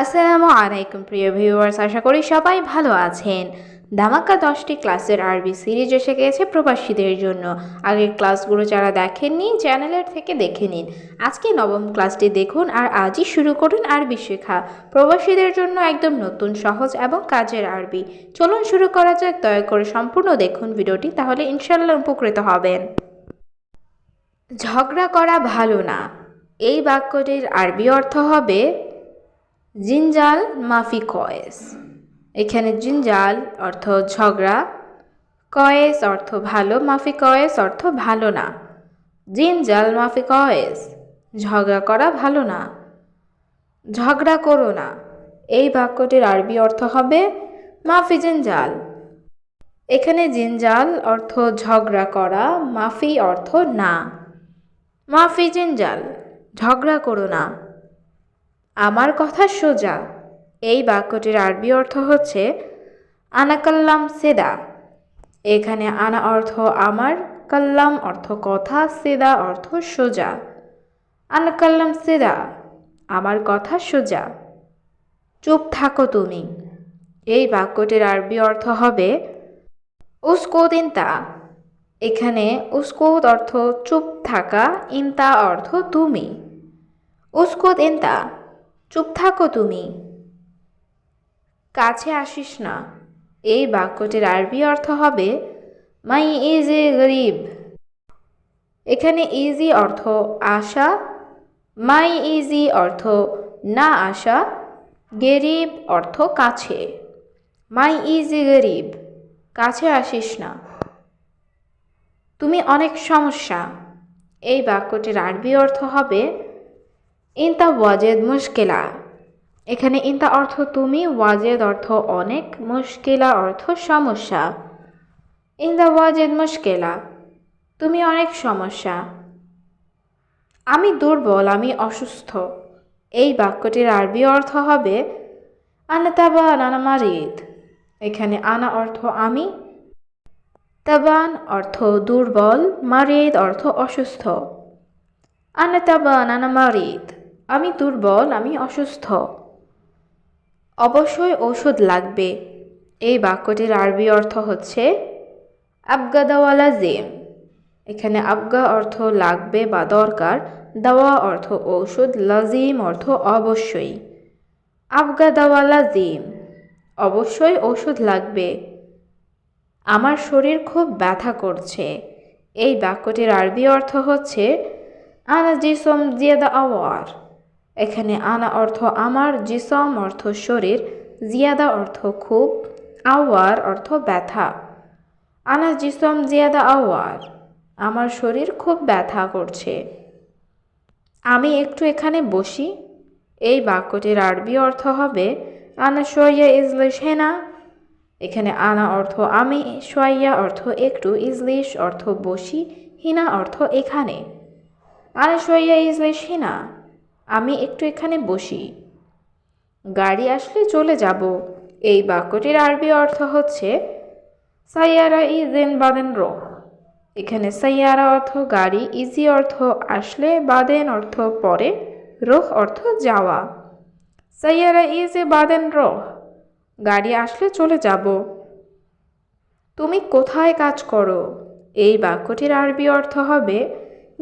আসসালামু আলাইকুম প্রিয় ভিউয়ার্স, আশা করি সবাই ভালো আছেন। ধামাকা 10টি ক্লাসের আরবি সিরিজ এসে গেছে প্রবাসীদের জন্য। আগের ক্লাসগুলো যারা দেখেননি চ্যানেলের থেকে দেখে নিন। আজকে নবম ক্লাসটি দেখুন আর আজই শুরু করুন আরবি শেখা। প্রবাসীদের জন্য একদম নতুন, সহজ এবং কাজের আরবি। চলুন শুরু করা যাক। দয়া করে সম্পূর্ণ দেখুন ভিডিওটি, তাহলে ইনশাল্লাহ উপকৃত হবেন। ঝগড়া করা ভালো না, এই বাক্যটির আরবি অর্থ হবে জিনজাল মাফি কয়েস। এখানে জিনজাল অর্থ ঝগড়া, কয়েস অর্থ ভালো, মাফি কয়েস অর্থ ভালো না। জিনজাল মাফি কয়েস, ঝগড়া করা ভালো না। ঝগড়া করো না, এই বাক্যটির আরবি অর্থ হবে মাফি জিনজাল। এখানে জিনজাল অর্থ ঝগড়া করা, মাফি অর্থ না। মাফি জিনজাল, ঝগড়া করো না। আমার কথা সোজা, এই বাক্যটির আরবি অর্থ হচ্ছে আনা কাল্লাম সেদা। এখানে আনা অর্থ আমার, কাল্লাম অর্থ কথা, সেদা অর্থ সোজা। আনা কাল্লাম সেদা, আমার কথা সোজা। চুপ থাকো তুমি, এই বাক্যটির আরবি অর্থ হবে উস্কুত ইনতা। এখানে উস্কুত অর্থ চুপ থাকা, ইনতা অর্থ তুমি। উস্কুত ইনতা, চুপ থাকো তুমি। কাছে আসিস না, এই বাক্যটির আরবি অর্থ হবে মাই ইজি গরিব। এখানে ইজি অর্থ আসা, মাই ইজি অর্থ না আসা, গরিব অর্থ কাছে। মাই ইজি গরিব, কাছে আসিস না। তুমি অনেক সমস্যা, এই বাক্যটির আরবি অর্থ হবে ইনতা ওয়াজেদ মুশকিলা। এখানে ইনতা অর্থ তুমি, ওয়াজেদ অর্থ অনেক, মুশকিলা অর্থ সমস্যা। ইনতা ওয়াজেদ মুশকিলা, তুমি অনেক সমস্যা। আমি দুর্বল, আমি অসুস্থ, এই বাক্যটির আরবি অর্থ হবে আনা তাবান আনা মারিদ। এখানে আনা অর্থ আমি, তাবান অর্থ দুর্বল, মারিদ অর্থ অসুস্থ। আনা তাবান আনা মারিদ, আমি দুর্বল, আমি অসুস্থ। অবশ্যই ঔষধ লাগবে, এই বাক্যটির আরবি অর্থ হচ্ছে আবগা দাওয়া লাজিম। এখানে আবগা অর্থ লাগবে বা দরকার, দাওয়া অর্থ ঔষধ, লাজিম অর্থ অবশ্যই। আবগা দাওয়া লাজিম, অবশ্যই ঔষধ লাগবে। আমার শরীর খুব ব্যথা করছে, এই বাক্যটির আরবি অর্থ হচ্ছে আনা জিসম জিয়াদা আওয়ার। এখানে আনা অর্থ আমার, জিসম অর্থ শরীর, জিয়াদা অর্থ খুব, আওয়ার অর্থ ব্যথা। আনা জিসম জিয়াদা আওয়ার, আমার শরীর খুব ব্যথা করছে। আমি একটু এখানে বসি, এই বাক্যটির আরবি অর্থ হবে আনা শোয়া ইজলিশ হেনা। এখানে আনা অর্থ আমি, শোয়া অর্থ একটু, ইজলিশ অর্থ বসি, হিনা অর্থ এখানে। আনা শোয়া ইজলিশ হিনা, আমি একটু এখানে বসি। গাড়ি আসলে চলে যাব, এই বাক্যটির আরবি অর্থ হচ্ছে সাইয়ারা ইজেন বাদেন রো। এখানে সাইয়ারা অর্থ গাড়ি, ইজি অর্থ আসলে, বাদেন অর্থ পরে, রোহ অর্থ যাওয়া। সাইয়ারা ইজে বাদেন রোহ, গাড়ি আসলে চলে যাব। তুমি কোথায় কাজ করো, এই বাক্যটির আরবি অর্থ হবে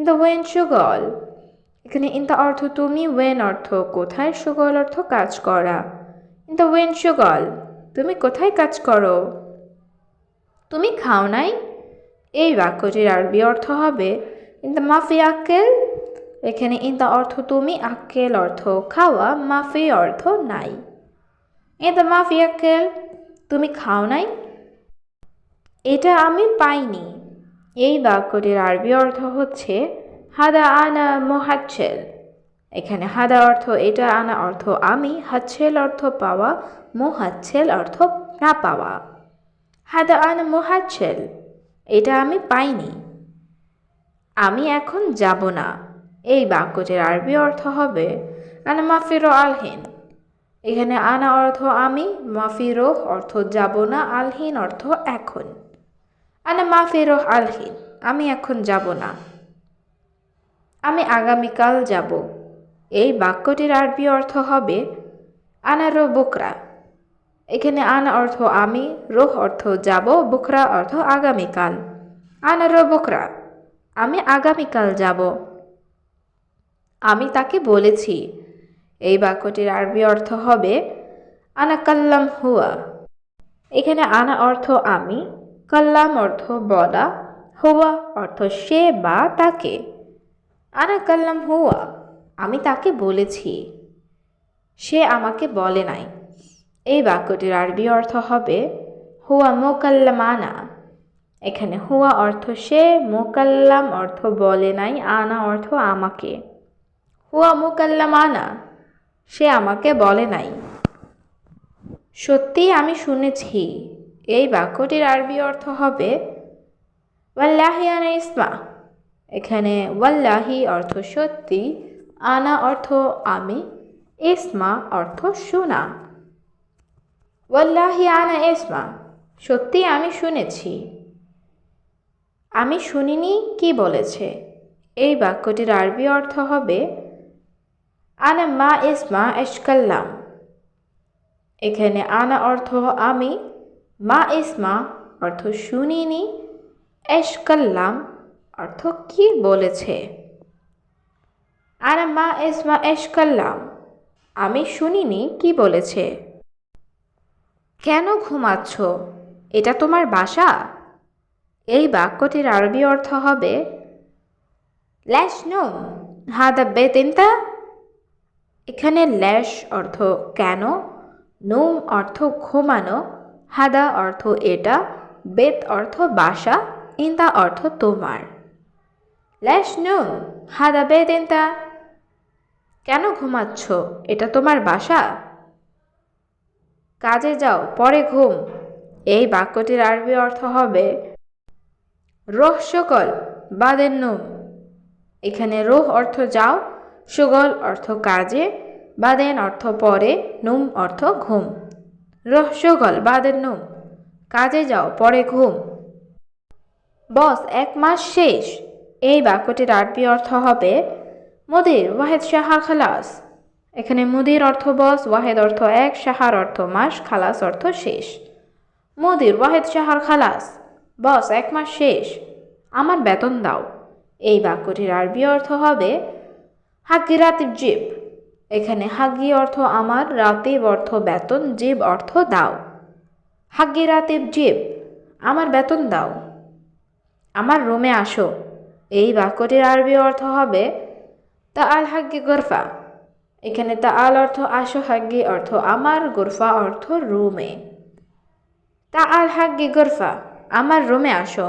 দ্য ওয়েন সুগল। এখানে ইন দ্য অর্থ তুমি, ওয়েন অর্থ কোথায়, সুগল অর্থ কাজ করা। ইন দ্য ওয়েন সুগল, তুমি কোথায় কাজ করো। তুমি খাও নাই, এই বাক্যটির আরবি অর্থ হবে ইন দ্য মাফি আক্কেল। এখানে ইন দ্য অর্থ তুমি, আক্কেল অর্থ খাওয়া, মাফি অর্থ নাই। ইন দ্য মাফি আক্কেল, তুমি খাও নাই। এটা আমি পাইনি, এই বাক্যটির আরবি অর্থ হচ্ছে হাদা আনা মোহাচ্ছেল। এখানে হাদা অর্থ এটা, আনা অর্থ আমি, হাচ্ছেল অর্থ পাওয়া, মোহাচ্ছেল অর্থ না পাওয়া। হাদা আনা মোহাচ্ছেল, এটা আমি পাইনি। আমি এখন যাব না, এই বাক্যটির আরবি অর্থ হবে আনা মাফিরো আলহিন। এখানে আনা অর্থ আমি, মাফিরো অর্থ যাব না, আলহিন অর্থ এখন। আনা মাফিরো আলহিন, আমি এখন যাব না। আমি আগামীকাল যাব, এই বাক্যটির আরবি অর্থ হবে আনা রো বুকরা। এখানে আনা অর্থ আমি, রোহ অর্থ যাব, বুকরা অর্থ আগামীকাল। আনা রো বুকরা, আমি আগামীকাল যাব। আমি তাকে বলেছি। এই বাক্যটির আরবি অর্থ হবে আনা কাল্লাম হুয়া। এখানে আনা অর্থ আমি, কাল্লাম অর্থ বলা, হুয়া অর্থ সে বা তাকে। আনা কাল্লাম হুয়া, আমি তাকে বলেছি, সে আমাকে বলে নাই। এই বাক্যটির আরবি অর্থ হবে হুয়া মোকাল্লামানা। এখানে হুয়া অর্থ সে, মোকাল্লাম অর্থ বলে নাই, আনা অর্থ আমাকে। হুয়া মোকাল্লামানা, সে আমাকে বলে নাই। সত্যি আমি শুনেছি। এই বাক্যটির আরবি অর্থ হবে ওয়াল্লাহি আনা ইসমা। এখানে ওয়াল্লাহি অর্থ সত্যি, আনা অর্থ আমি, ইসমা অর্থ শোনা। ওয়াল্লাহি আনা ইসমা, সত্যি আমি শুনেছি। আমি শুনিনি কি বলেছে। এই বাক্যটির আরবি অর্থ হবে আনা মা ইসমা এশকাল্লাম। এখানে আনা অর্থ আমি, মা ইসমা অর্থ শুনিনি, এশকাল্লাম অর্থ কি বলেছে। আনা মা ইসমা এশকাল্লাম, আমি শুনিনি কি বলেছে। কেন ঘুমাচ্ছ? এটা তোমার বাসা? এই বাক্যটির আরবি অর্থ হবে ল্যাশ নোম হাদা বেতিনতা। এখানে ল্যাশ অর্থ কেন, নোম অর্থ ঘুমানো, হাদা অর্থ এটা, বেত অর্থ বাসা, ইন্তা অর্থ তোমার। ল্যাশ নোম হাদা বেতিনতা, কেন ঘুমাচ্ছ? এটা তোমার বাসা? কাজে যাও পরে ঘুম। এই বাক্যটির আরবি অর্থ হবে রোহ সকল বাদের নুম। এখানে রোহ অর্থ যাও, সুগল অর্থ কাজে, বাদেন অর্থ পরে, নুম অর্থ ঘুম। রোহ সকল বাদের নুম, কাজে যাও পরে ঘুম। বস 1 মাস শেষ। এই বাক্যটির আরবি অর্থ হবে মুদির ওয়াহেদ শাহার খালাস। এখানে মুদির অর্থ বস, ওয়াহেদ অর্থ 1, শাহার অর্থ মাস, খালাস অর্থ শেষ। মুদির ওয়াহেদ শাহার খালাস, বস 1 মাস শেষ, আমার বেতন দাও। এই বাক্যটির আরবি অর্থ হবে হাগ্গি রাতিব জিব। এখানে হাগ্গি অর্থ আমার, রাতিব অর্থ বেতন, জিব অর্থ দাও। হাগ্গি রাতিব জিব, আমার বেতন দাও। আমার রুমে আসো। এই বাক্যটির আরবি অর্থ হবে তা আল হাগ্গি গরফা। এখানে তা আল অর্থ আসো, হাগ্গি অর্থ আমার, গরফা অর্থ রুমে। তা আল হাগ্গি গরফা, আমার রুমে আসো।